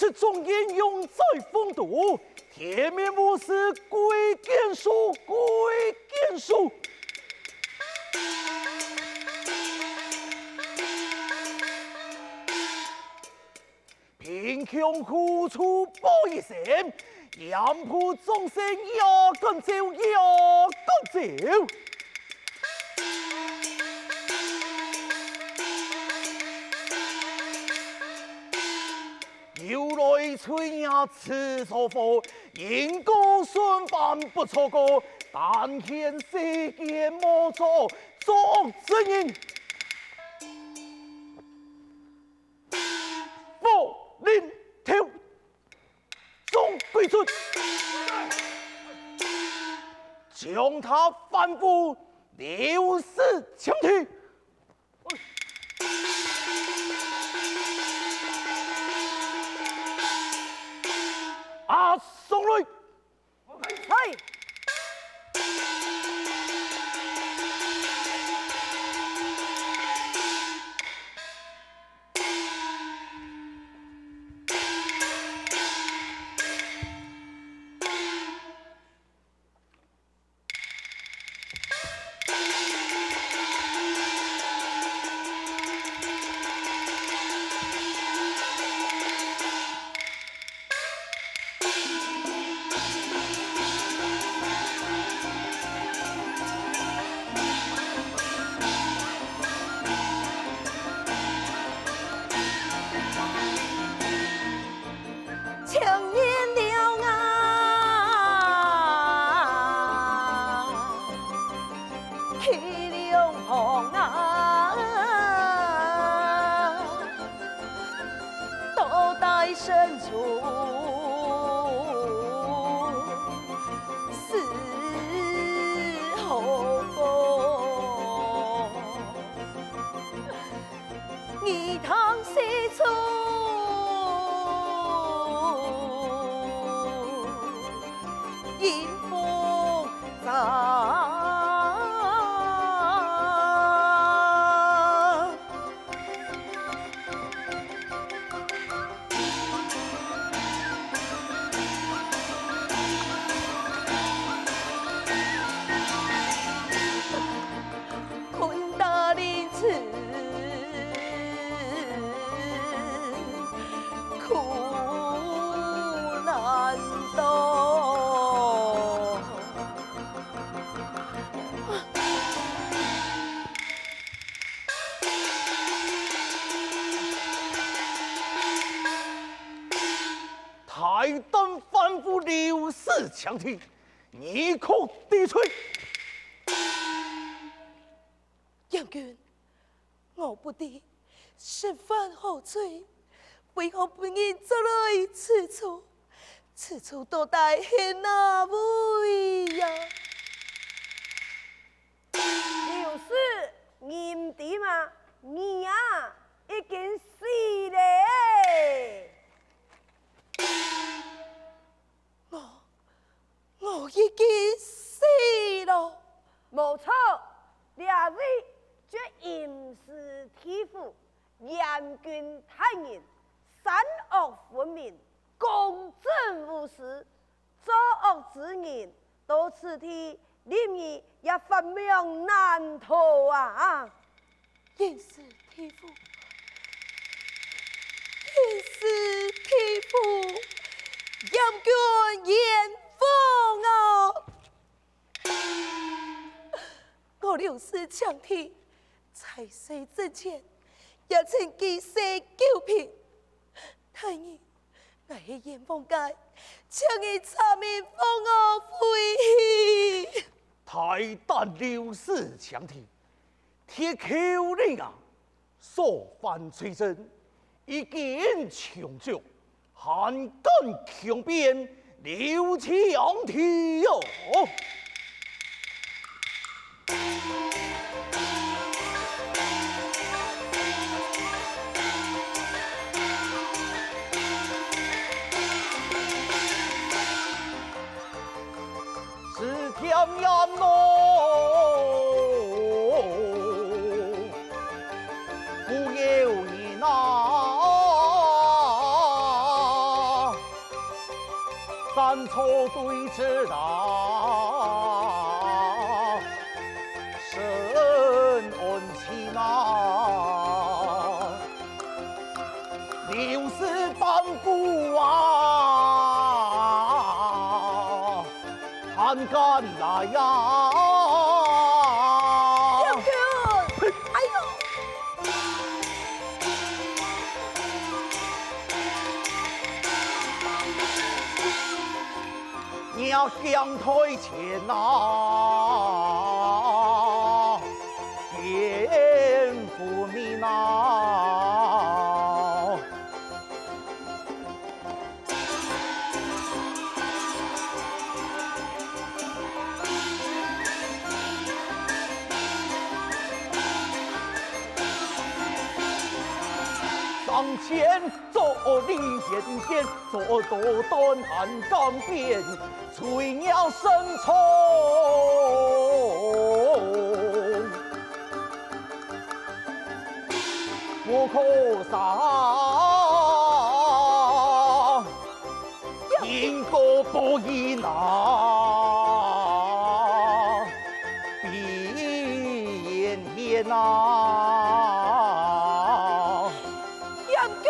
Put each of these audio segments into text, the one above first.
是中原永在风度，铁面无私归建树，归建树。贫穷苦楚报一生，严普众生要跟走，要跟走。由来吹呀吃错佛，因果顺犯不错过，但见世间莫做做真人。佛领头，总归顺，将他反复六四枪体。阿宋雷，係。台灯反复六四枪体，你可低吹。杨军，我不敌，十分后悔，为何不应做来此处？此处多大恨哪位呀？刘氏认得吗？你啊，已经死了。我已经死了。没错，两位却淫尸体肤，严君太人，善恶分明，公正无私，作恶之人，到此地令你也分明难逃啊！淫尸体肤，淫尸体肤，严君严风啊！我六世强体，在世之前也曾记世救贫。太爷，我是严风界，请你查明封我回去。太旦六四强体，铁口令啊，所犯罪人已经穷究，汉奸强辩，刘强体哟。是天涯路，不由你难。犯错对之啊，深恩情啊，六世半步啊，喊敢来呀！将军，哎呦！你要向退前呐，见父命呐。上前做李延边，做多端汉江边，吹鸟声冲，不可杀，因果不一呐，必言言呐。将军，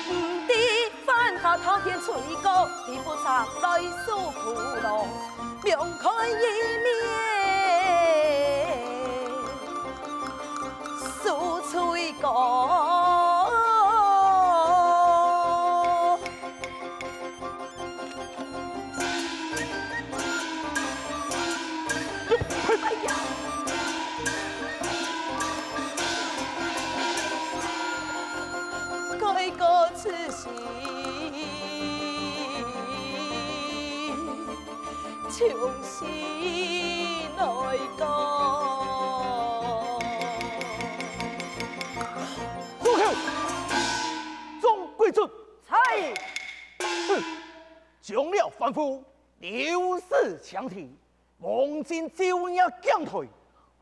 唔知犯下滔天罪过，地不常来诉苦恼，명开一面，诉罪过。哎呀！改过此时，重新来过。住口！钟贵尊，在。哼，将了反复，六世强提，望见就要降退，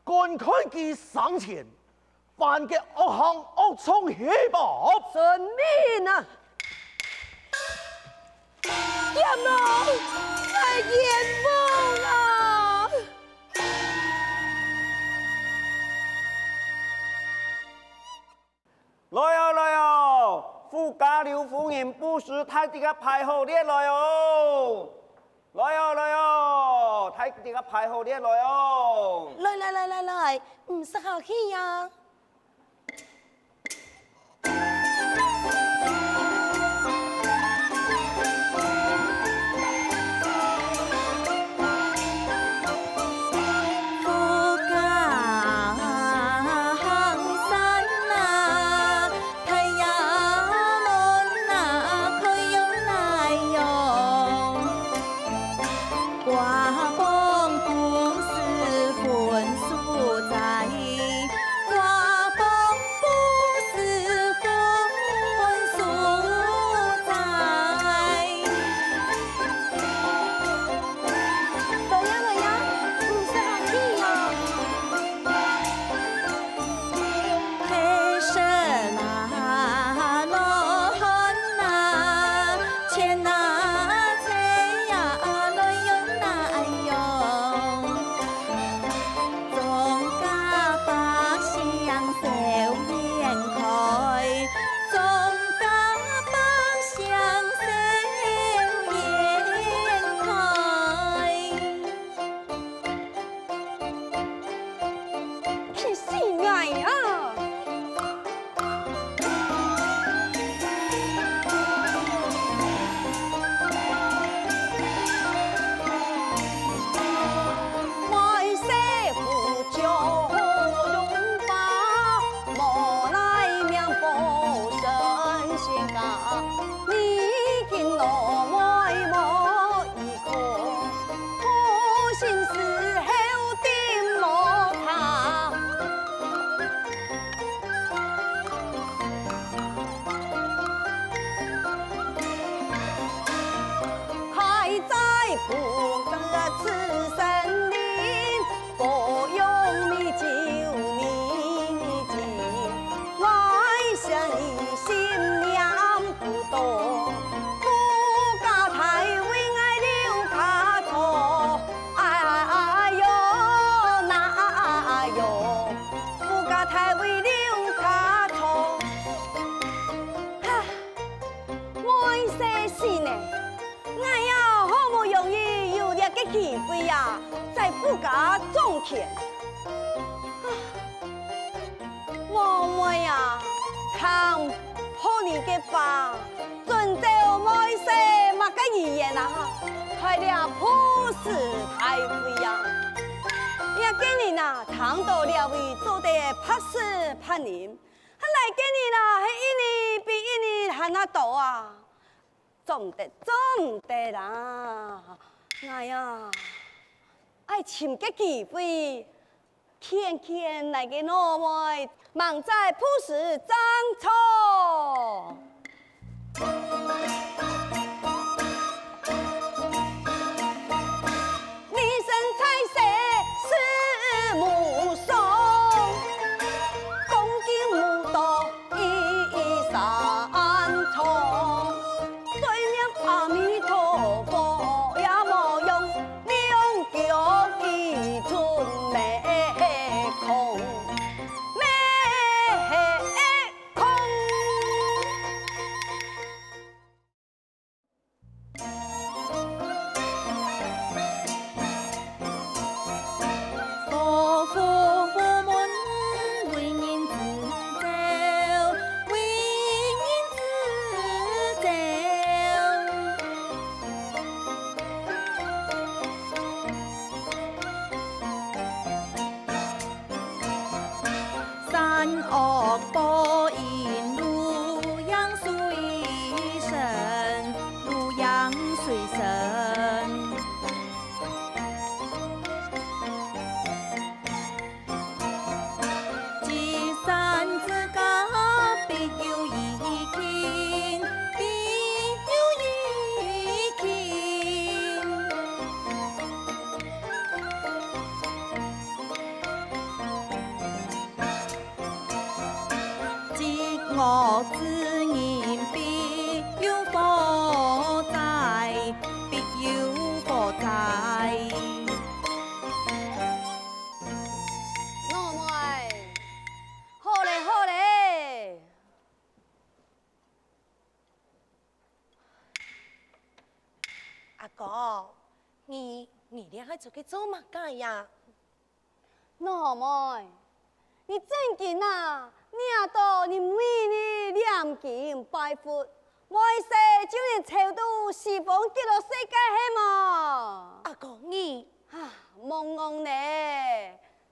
赶快其上前，犯嘅恶行恶从起报。遵命啊！阎王，哎，阎王啊！来哟来哟！富家刘夫人不识太弟个排好列来哟！来哟来哟！太弟个排好列来哟！来，唔使客氣呀。挂机会呀，在不家种田。妹妹呀，看破你的爸，准就没些嘛个语言啊，开了普世大会呀。也今年呐，谈到了为做得80年，来今年啦，迄一年比一年还那多啊，种唔得啦，哎呀，爱寻个机会，天天来个我妹，忙在朴实张错。我知言必有火灾，必有火灾。我妹，好嘞好嘞。阿哥，你俩还做去做乜嘢呀？我妹，你正经啊？领导你每日念经拜佛，为啥就连超度西方极乐世界系嘛？阿哥你啊，懵懵呢，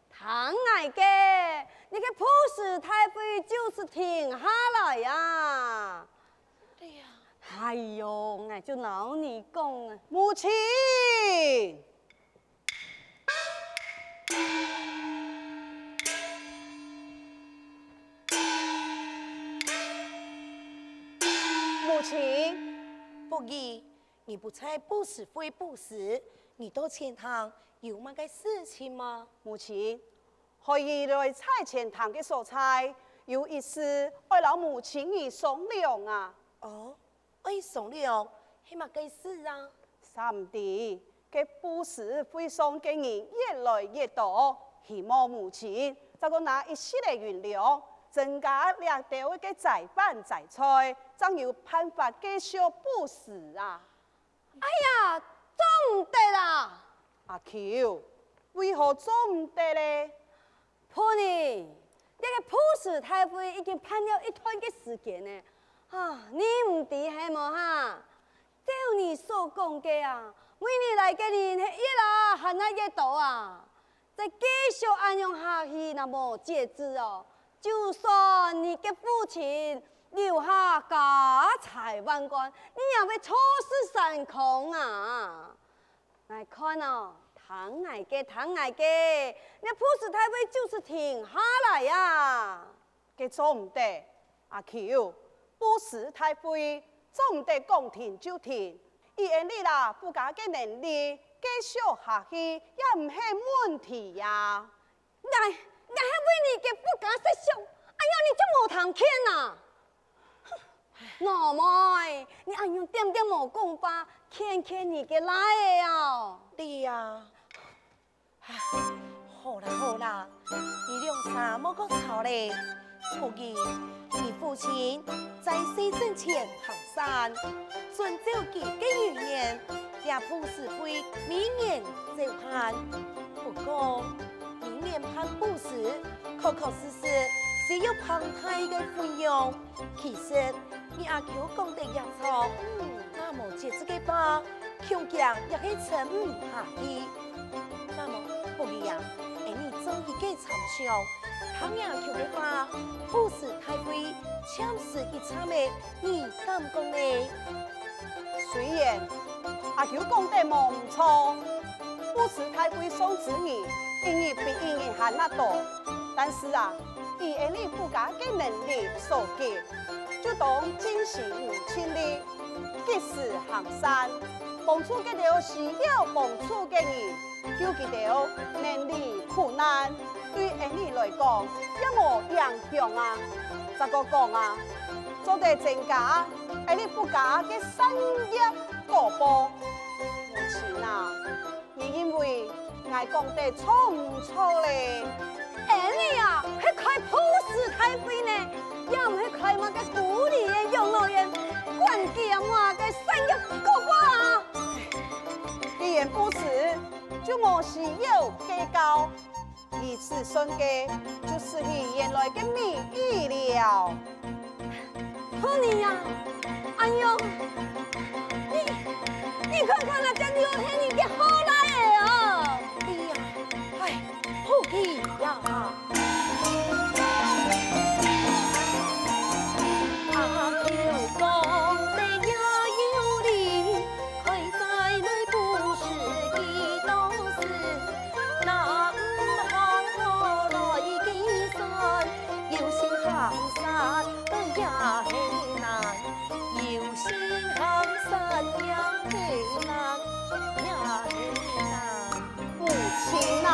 唐爱嘅，你个普世太妃就是停下来呀！哎呀，哎呦，我就老你讲啊，母亲。母亲，不义，你不才不死非不死，你到前堂有乜嘅事情吗？母亲，可以来菜前堂嘅所在，有一事爱老母亲你商量啊。哦，哎，宋亮，係乜嘅事啊？三弟，嘅不是非上嘅人越来越多，希望母亲就個拿一系列原谅，增加掠到嘅財辦財財，怎有辦法繼續不死啊？哎呀，做唔得啦！阿喬，為何做唔得咧？婆呢？呢個普世太妃已經盼了一段嘅時間呢。啊，你唔知係冇哈？照你所講嘅啊，每年來嘅人係越來還那越多啊！再繼續安樣下去，那麼節制哦，就算你嘅父親留下家財萬貫，你也會錯失山空啊！來看哦。唐愛嘅，你普世太妃就是停下來呀！嘅做唔得，阿喬，不是太妃，做唔得講停就停。以前你啦，不加嘅能力，繼續下去也唔係問題呀。我係為你嘅不加實上，哎呀，你就無談天呐！我妹，你哎呀點點無講吧，看你嘅來嘅哦。對呀。唉，好啦，你俩啥冇個吵咧？不義，你父親在世之前行山，遵照佢嘅語言，也不是会明年就判。不过明年判不是，确确实实是要庞大的费用。其实你阿 Q 讲得也错，那么这个吧，恐将也去撑唔下去。那么不一样，你做一个参详，唐阿 Q 的话，不是太贵，참是一场的，你敢讲呢？虽然阿 Q 讲得冇唔错，不是太贵送子女，因为比因为还那多，但是啊，以安尼附加嘅能力所给，就当进行母亲的及时行善，帮助嗰条需要帮助嘅人，救佢條能力困難，對安尼來講，也冇影響啊。咋個講啊？做得增加安尼附加嘅產業果報。目前啊，你認為我講得錯唔錯咧？你啊，去開普世太妃呢，也唔去開乜嘅鼓勵嘅養老院，管佢乜嘅產業果報啊！既然不是，就冇需要計較。以此算計，就是佢原來嘅名譽了。好你呀，哎呦，你看看那真有天你嘅好來嘅哦！哎呀，哎，好氣呀！阿 Q 講得也有理，佢在內不是幾多事，那行何來計算？有心行善也很難，有心行善也很難，也很難。母親啊！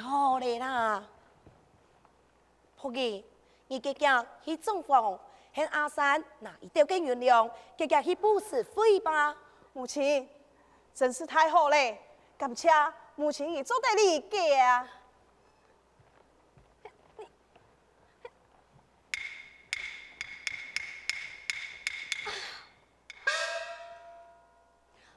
好嘞啦，仆兒，你今日去中房，向阿三拿一條嘅原諒，今日去布施費吧。母親，真是太好嘞！感謝母親已做得理解啊。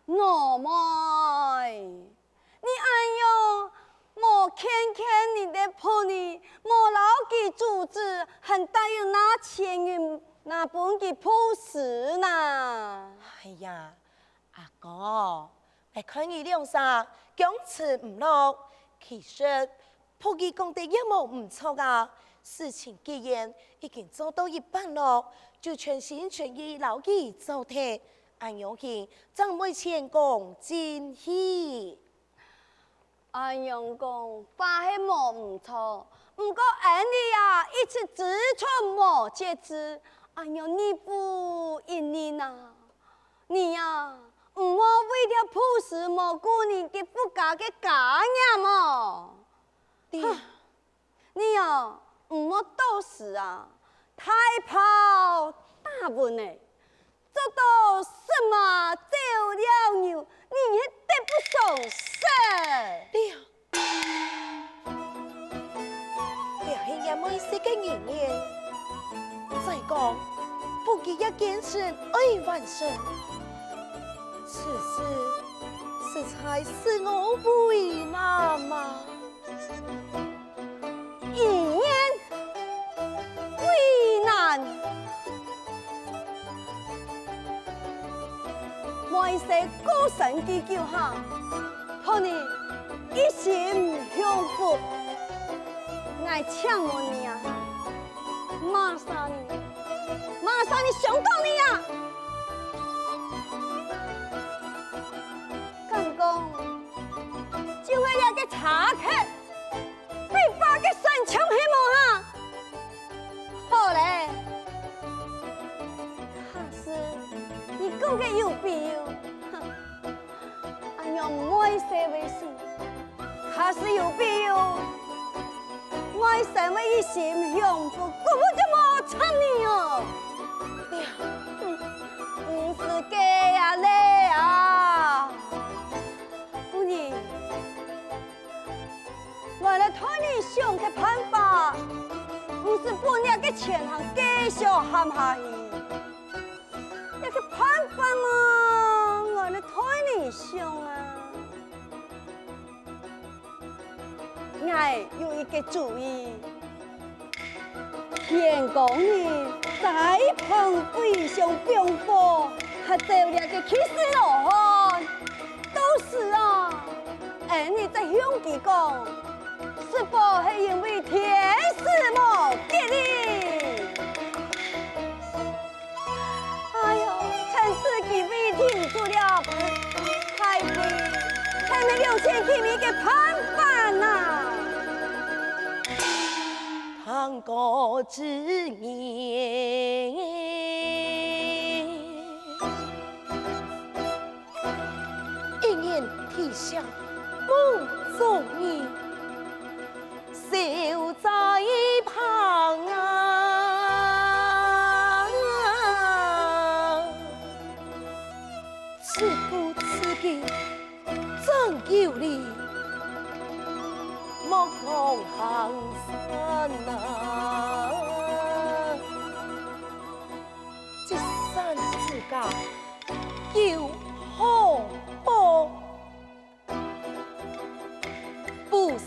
我妹，你哎呦，莫看看你的婆尼，莫老给组织，很大有拿钱元拿本给朴实呢。哎呀，阿哥，來看你兩啥講詞唔落，其實仆兒講得一模唔錯啊。事情既然已經做到一半咯，就全心全意留意做睇。安陽慶真每前講真喜，安陽講話係冇唔錯，不過俺哋啊一直只錯冇節制，安陽你不應你呐，你呀唔好為了朴實冇顧你嘅附加嘅家業麼？你呀唔好到時啊太跑大本呢。做到什麼走了牛，你也得不償失。了係也每世嘅年年，再講不記一件事愛完成，此事實在是我為難嘛。一言為難。每世高神祈求下，托你一心向福，愛請問你啊，馬上你想到你啊，敢講就會查看，被发给山枪黑幕哈。好嘞，还是你讲的有必要？俺用爱社为事，还是有必要？爱社为一心幸福，根本就无差你哦。不是假呀嘞啊！夫人，为了讨你想的办法，不是把那个钱行继续陷下去，那个办法嘛，为了讨你想啊，我有一个主意，员工呢，在旁非常兵法，还走了个气势罗汉，都是啊，你在向他讲，是否是因为天时无给你？哎呦，趁自己未停住了太妃，还没留钱给你个判饭呐！唐国之年，一念天下梦中人，守在旁啊！此故此计真有理。莫讲行山啊，这山之家有好报，不是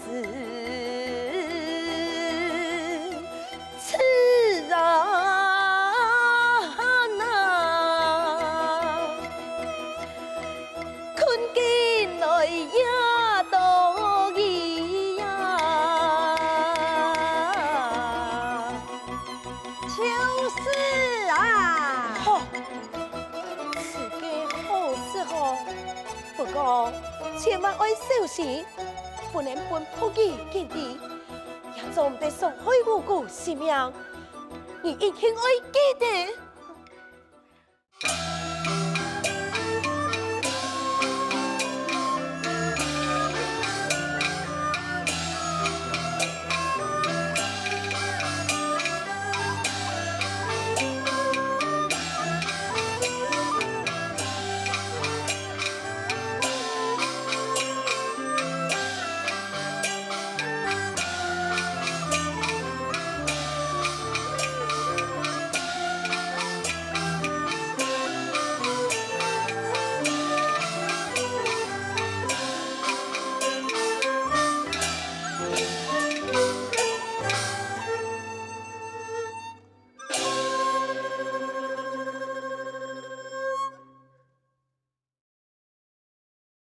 此人啊，困进来呀多疑呀，就是啊，好，此计好是好，不过千万要小心，不能分仆役见地，也做唔得伤害无辜性命。你一定要记得。